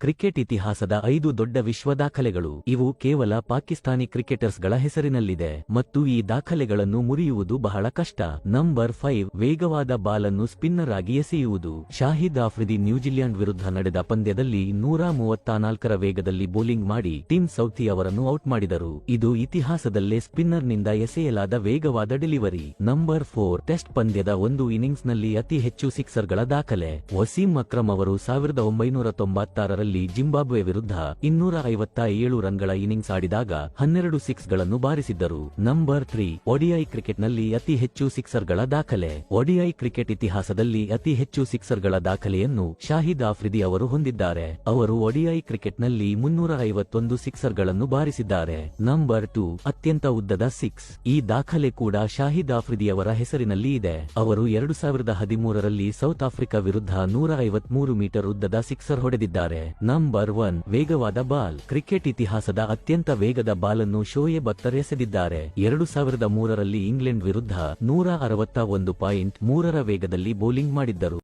Cricket ಇತಿಹಾಸದ 5 ದೊಡ್ಡ ವಿಶ್ವ ದಾಖಲೆಗಳು. ಇವು ಕೇವಲ ಪಾಕಿಸ್ತಾನಿ ಕ್ರಿಕೆಟರ್ಸ್ಗಳ ಹೆಸರಿನಲ್ಲಿದೆ ಮತ್ತು ಈ ದಾಖಲೆಗಳನ್ನು ಮುರಿಯುವುದು ಬಹಳ ಕಷ್ಟ. ನಂಬರ್ 5 ವೇಗವಾದ ಬಾಲನ್ನು ಸ್ಪಿನ್ನರ್ ಆಗಿ ಎಸೆಯುವುದು. ಶಾಹಿದ್ ಆಫ್ರಿದಿ ನ್ಯೂಜಿಲೆಂಡ್ ವಿರುದ್ಧ ನಡೆದ ಪಂದ್ಯದಲ್ಲಿ 134ರ ವೇಗದಲ್ಲಿ ಬೌಲಿಂಗ್ ಮಾಡಿ ಟಿಮ್ ಸೌಥಿ ಅವರನ್ನು ಔಟ್ ಮಾಡಿದರು. ಇದು ಇತಿಹಾಸದಲ್ಲೇ ಸ್ಪಿನ್ನರ್ನಿಂದ ಎಸೆಯಲಾದ ವೇಗವಾದ ಡೆಲಿವರಿ. ನಂಬರ್ 4 ಟೆಸ್ಟ್ ಪಂದ್ಯದ ಒಂದು ಇನ್ನಿಂಗ್ಸ್ನಲ್ಲಿ ಅತಿ ಹೆಚ್ಚು ಸಿಕ್ಸರ್ಗಳ ದಾಖಲೆ. ವಸೀಂ ಅಕ್ರಮ್ ಅವರು 1996ರಲ್ಲಿ ಜಿಂಬಾಬ್ವೆ ವಿರುದ್ಧ 257 ರನ್ಗಳ ಇನ್ನಿಂಗ್ಸ್ ಆಡಿದಾಗ 12 ಸಿಕ್ಸ್ಗಳನ್ನು ಬಾರಿಸಿದ್ದರು. ನಂಬರ್ 3 ಒಡಿಐ ಕ್ರಿಕೆಟ್ನಲ್ಲಿ ಅತಿ ಹೆಚ್ಚು ಸಿಕ್ಸರ್ಗಳ ದಾಖಲೆ. ಒಡಿಐ ಕ್ರಿಕೆಟ್ ಇತಿಹಾಸದಲ್ಲಿ ಅತಿ ಹೆಚ್ಚು ಸಿಕ್ಸರ್ಗಳ ದಾಖಲೆಯನ್ನು ಶಾಹಿದ್ ಆಫ್ರಿದಿ ಅವರು ಹೊಂದಿದ್ದಾರೆ. ಅವರು ಒಡಿಐ ಕ್ರಿಕೆಟ್ನಲ್ಲಿ 351 ಸಿಕ್ಸರ್ಗಳನ್ನು ಬಾರಿಸಿದ್ದಾರೆ. ನಂಬರ್ 2 ಅತ್ಯಂತ ಉದ್ದದ ಸಿಕ್ಸ್. ಈ ದಾಖಲೆ ಕೂಡ ಶಾಹಿದ್ ಆಫ್ರಿದಿ ಅವರ ಹೆಸರಿನಲ್ಲಿ ಇದೆ. ಅವರು 2013ರಲ್ಲಿ ಸೌತ್ ಆಫ್ರಿಕಾ ವಿರುದ್ಧ 153 ಮೀಟರ್ ಉದ್ದದ ಸಿಕ್ಸರ್ ಹೊಡೆದಿದ್ದಾರೆ. ನಂಬರ್ 1 ವೇಗವಾದ ಬಾಲ್. ಕ್ರಿಕೆಟ್ ಇತಿಹಾಸದ ಅತ್ಯಂತ ವೇಗದ ಬಾಲನ್ನು ಶೋಯೆಬ್ ಅಖ್ತರ್ ಎಸೆದಿದ್ದಾರೆ. 2003ರಲ್ಲಿ ಇಂಗ್ಲೆಂಡ್ ವಿರುದ್ಧ 161.3ರ ವೇಗದಲ್ಲಿ ಬೌಲಿಂಗ್ ಮಾಡಿದ್ದರು.